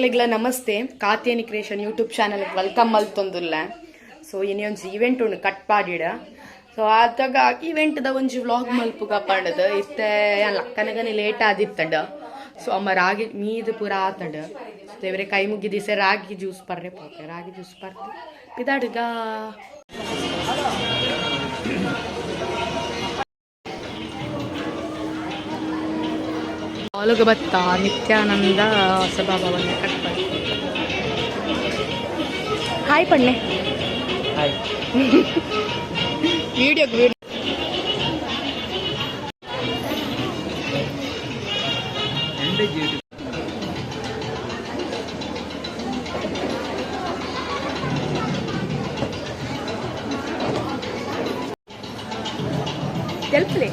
ಮಕ್ಕಳಿಗೆಲ್ಲ ನಮಸ್ತೆ. Katyani creation YouTube ಚಾನಲ್ಗೆ ವೆಲ್ಕಮ್ ಮಲ್ತೊಂದುಲ್ಲ. ಸೊ ಇನ್ನೊಂದು ಈವೆಂಟ್ ಉಂಡು ಕಟ್ಪಾಡಿಡ. ಸೊ ಆದಾಗ ಈವೆಂಟ್ದ ಒಂಜಿ ವ್ಲಾಗ್ ಮಲ್ಪುಗ ಪಂಡದು ಇತ್ತೆ ಲಕ್ಕನಗನೆ ಲೇಟ್ ಆದಿತ್ತಂಡ. ಸೊ ಅಮ್ಮ ರಾಗಿ ಮೀದು ಪೂರ ಆತಂಡ. ದೇವರೇ ಕೈ ಮುಗಿ ದಿವಸ ರಾಗಿ ಜ್ಯೂಸ್ ಬರ್ರೆ ಪಾಪೆ ರಾಗಿ ಜ್ಯೂಸ್ ಬರ್ದು ಇದಾಡುಗ ಆಲುಗ ಭತ್ತ ನಿತ್ಯಾನಂದ ಸಭಾಭವನ ಕಟ್ಪಾಡಿ. ಹಾಯ್ ಪಣ್ಣೆ. ಹಾಯ್ ವಿಡಿಯೋಗೆ తెలుపులే.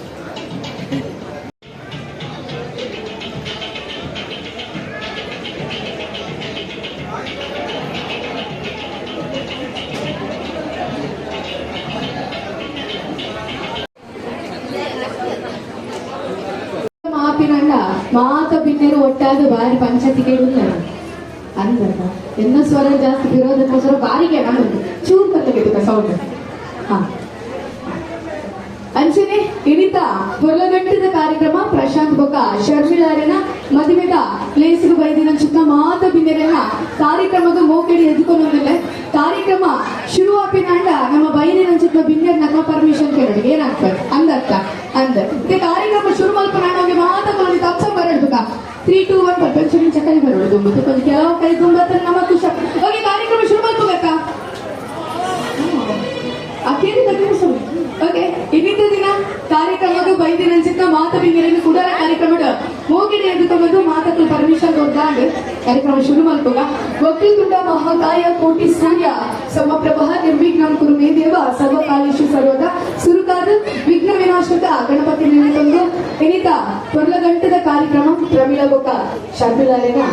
ಮಾಪಿನಂಡ ಮಾತ ಪಿನ್ನೆರು ಒಟ್ಟಾದ ಬಾರಿ ಪಂಚಾಯತಿಗೆ ಇಡುತ್ತಾರೆ ಅಂದ ಎನ್ನ ಸ್ವರ ಜಾಸ್ತಿ ವಿರೋಧಕ್ಕೋಸ್ಕರ ಬಾರಿಗೆ ನಮ್ಮದು ಚೂರು ಕಲ್ಲಬೇಕು ಸೌಂಡ್. ಹಾ ಅಂಚನೆ ಇಳಿತ ಹೊರಗಟ್ಟಿದ ಕಾರ್ಯಕ್ರಮ ಪ್ರಶಾಂತ್ ಬೊಕ್ಕ ಶರ್ಮಿಳಾರಿನ ಮದುವೆದ ಪ್ಲೇಸ್ಗೆ ಬೈದಿನ ಚಿಕ್ಕ ಮಾತ ಬಿನ್ನೆರನ್ನ ಕಾರ್ಯಕ್ರಮದ ಮೋಕೆಡಿ ಎದ್ದುಕೊಂಡೋದಿಲ್ಲ. ಕಾರ್ಯಕ್ರಮ ಶುರು ಆಪಿನಂಡ ನಮ್ಮ ಬೈದಿನ ಚಿಕ್ಕ ಬಿನ್ನೆರ್ ನಮ್ಮ ಪರ್ಮಿಷನ್ ಕೇಳಿ ಏನಾಗ್ತದೆ ಅಂದರ್ಥ ಅಂದ ಕಾರ್ಯಕ್ರಮ ಶುರು ಮಲ್ಪ ನಾನು ಮಾತುಗಳನ್ನು ತಪ್ಪ ಬರಡ್ಬೇಕ 3, 2, 1 ಪರ್ಪೆನ್ಷನ್ ಚಕಲಿ ಬರೋದು ತುಂಬುತ್ತೆ ಕೊಂಚ ಕೆಲವು ಕೈ ತುಂಬತ್ತ ನಮ್ಮ ಖುಷ ಹೋಗಿ ಕಾರ್ಯಕ್ರಮ ಶುರು ಮಲ್ಪಬೇಕಾ ಓಕೆ. ಇನ್ನಿತ ದಿನ ಕಾರ್ಯಕ್ರಮದ ಬೈದಿನ ಚಿಕ್ಕ ಮಾತ ಬಿಂಗಿರನ್ನು ಕೂಡ ಕಾರ್ಯಕ್ರಮದ ಮೋಗಿಡಿ ಎದ್ದುಕೊಂಡು ಮಾತಕ್ಕೆ ಪರ್ಮಿಷನ್ ಕೊಡ್ತಾಂಡ್ ಕಾರ್ಯಕ್ರಮ ಶುರು ಮಲ್ಪಗ. ವಕ್ರತುಂಡ ಮಹಾಕಾಯ ಕೋಟಿ ಸೂರ್ಯ ಸಮಪ್ರಭ ನಿರ್ವಿಘ್ನಂ ಕುರು ಮೇ ದೇವ ಸರ್ವಕಾಲೇಶು ಸರ್ವದ ಸುರುಕಾದ ವಿಘ್ನ ವಿನಾಶಕ ಗಣಪತಿ ನೆನೆತಂದು ಎನಿತ ಪೊರ್ಲಗಂಟದ ಕಾರ್ಯಕ್ರಮ ಪ್ರವೀಳ ಬೊಕ್ಕ ಶರ್ಮಿಳಾಲಿನ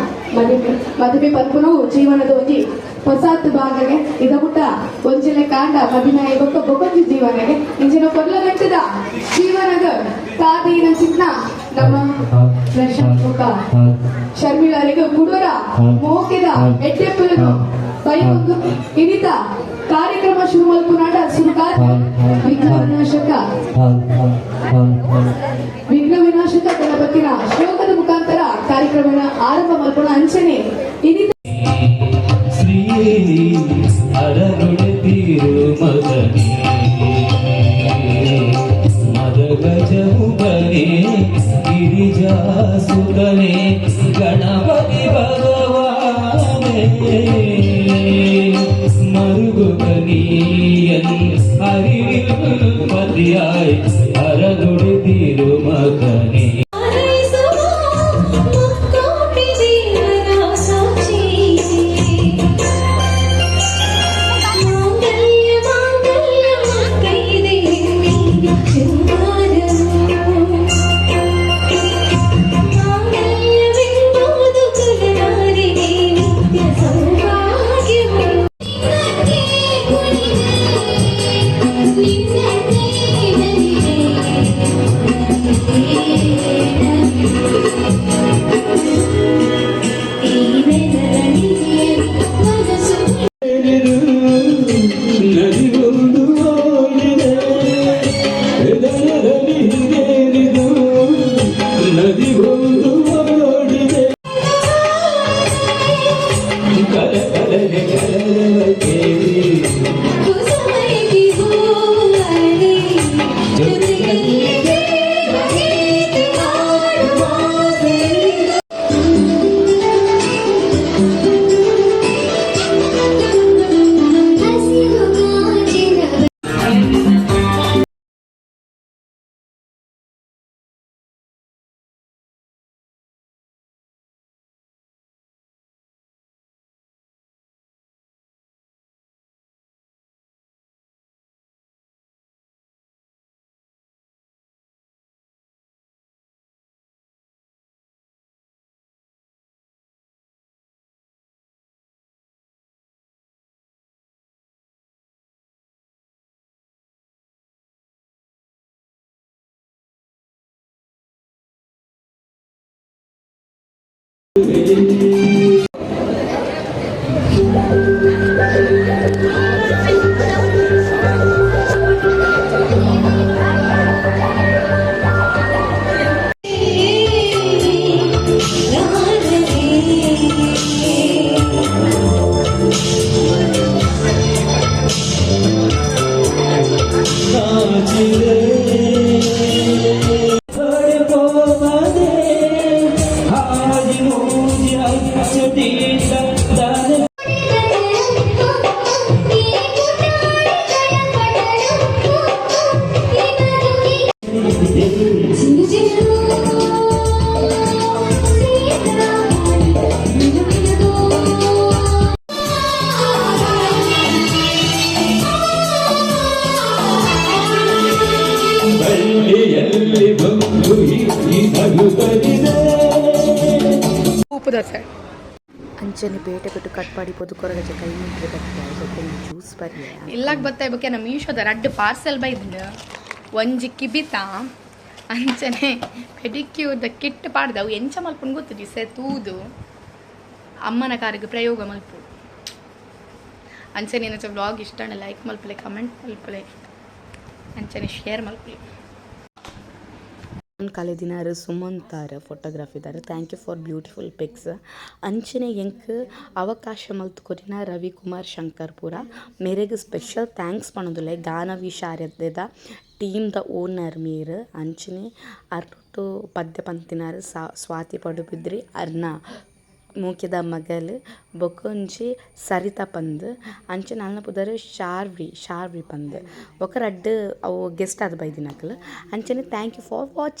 ಮದುವೆ ಪರ್ಪುನು ಜೀವನದ ಒಂಜಿ ಹೊಸಾತ್ ಭಾಗಗೆ ಇದಗುಟ್ಟ ಒಂಜಿಲೆ ಕಾಂಡ ಮದಿನಾಯ ಬೊಕ್ಕ ಬೊಕೊಂಜಿ ಜೀವನಗೆ ಇಂಜಿನ ಪೊರ್ಲಗಂಟದ ಜೀವನದ ತಾದಿನ ಚಿನ್ನ ನಮ್ಮ ಪ್ರಶಾಂತ್ ಬೊಕ್ಕ ಶರ್ಮಿಳಾರಿಗೆ ಕುಡುರ ಮೋಕೆದ ಎಡ್ಡೆಪ್ಪಲನು ಬೈಬಂದು ಇನಿತ ಕಾರ್ಯಕ್ರಮ ಶುರು ಮಲ್ಪುನಾಡ ಸುರುಕಾದ ವಿಘ್ನ ವಿನಾಶಕ ಗಣಪತಿನ ಶ್ಲೋಕದ ಮುಖಾಂತರ ಕಾರ್ಯಕ್ರಮ ಆರಂಭ ಮಲ್ಪುನ ಅಂಚನೆ ಇನಿತ ಶ್ರೀ ಅರನುಡಿತಿರು ಮಗನೇ ಮದಗಜಮುಖನೇ ಗಿರಿಜಾಸುತನೇ ಗಣಪತಿ ಭಗವಾನೇ ಮರುಗುಗನೀಯನ್ ಹರಿಮತಿಯಾಯ್ ಅರನುಡಿತಿರು ಮಗನೇ ಸತೀಶ ದಾನ ಬಳ್ಳಿಯಲ್ಲಿ ಬಂದು ಈ ನಗುತ್ತಲಿದೆ. ಉಪ್ಪು ದೋಸೆ ಅಂಚನೆ ಪೇಟೆ ಬಿಟ್ಟು ಕಟ್ಪಾಡಿ ಪೊದು ಕೊರಗಜ ಕೈ ಮುಟ್ಟಿ ಬರ್ತಾರೆ ಜ್ಯೂಸ್ ಬರ್ಲಿ ಇಲ್ಲಾಗ ಬರ್ತಾ ಇಬ್ಬಕ್ಕೆ ನಮ್ಮ ಮೀಶೋದ ರಡ್ಡು ಪಾರ್ಸೆಲ್ ಬೈದ್ನ ಒಂಜಿ ಕಿಬಿತ ಅಂಚನೆ ಪೆಡಿಕ್ಯೂರ್ದ ಕಿಟ್ ಪಾಡ್ದವು ಎಂಚ ಮಲ್ಪುಂಡು ಗೊತ್ತಿದ್ದಿ ಸೆ ತೂದು ಅಮ್ಮನ ಕಾರಿಗೆ ಪ್ರಯೋಗ ಮಲ್ಪು ಅಂಚನೆ ಏನಾಚ ವ್ಲಾಗ್ ಇಷ್ಟ ಲೈಕ್ ಮಲ್ಪಲೆ ಕಮೆಂಟ್ ಮಲ್ಪಲೆ ಅಂಚನೆ ಶೇರ್ ಮಲ್ಪಲೆ ಕಾಲೆ ದಿನಾರು ಸುಮಂತಾರ ಫೋಟೋಗ್ರಾಫಿದಾರ thank you for beautiful pics ಅಂಚನೆ ಎಂಕ್ ಅವಕಾಶ ಮಲ್ತುಕೊರಿನ ರವಿಕುಮಾರ್ ಶಂಕರ್ಪುರ ಮೇರೆಗೆ ಸ್ಪೆಷಲ್ ಥ್ಯಾಂಕ್ಸ್ ಪಣದುಲೆ ಗಾನ ವಿಶಾರದದ ಟೀಮ್ದ ಓನರ್ ಮೇರ್ ಅಂಚನೆ ಅರ್ಟು ಪದ್ಯ ಪಂತಿನಾರು ಸ್ವಾತಿ ಪಡುಬಿದ್ರಿ ಅರ್ನ ಮೂಕಿದ ಮಗಲ್ ಬೊಕೊಂಜಿ ಸರಿತ ಪಂದ್ ಅಂಚನೆ ಅಲ್ನ ಪುದರ್ ಶಾರ್ವಿ ಪಂದ್ ಬೊಕ ರಡ್ಡು ಅವು ಗೆಸ್ಟ್ ಆದ ಬೈದಿನಕಲ್ ಅಂಚನೆ ಥ್ಯಾಂಕ್ ಯು ಫಾರ್ ವಾಚಿಂಗ್.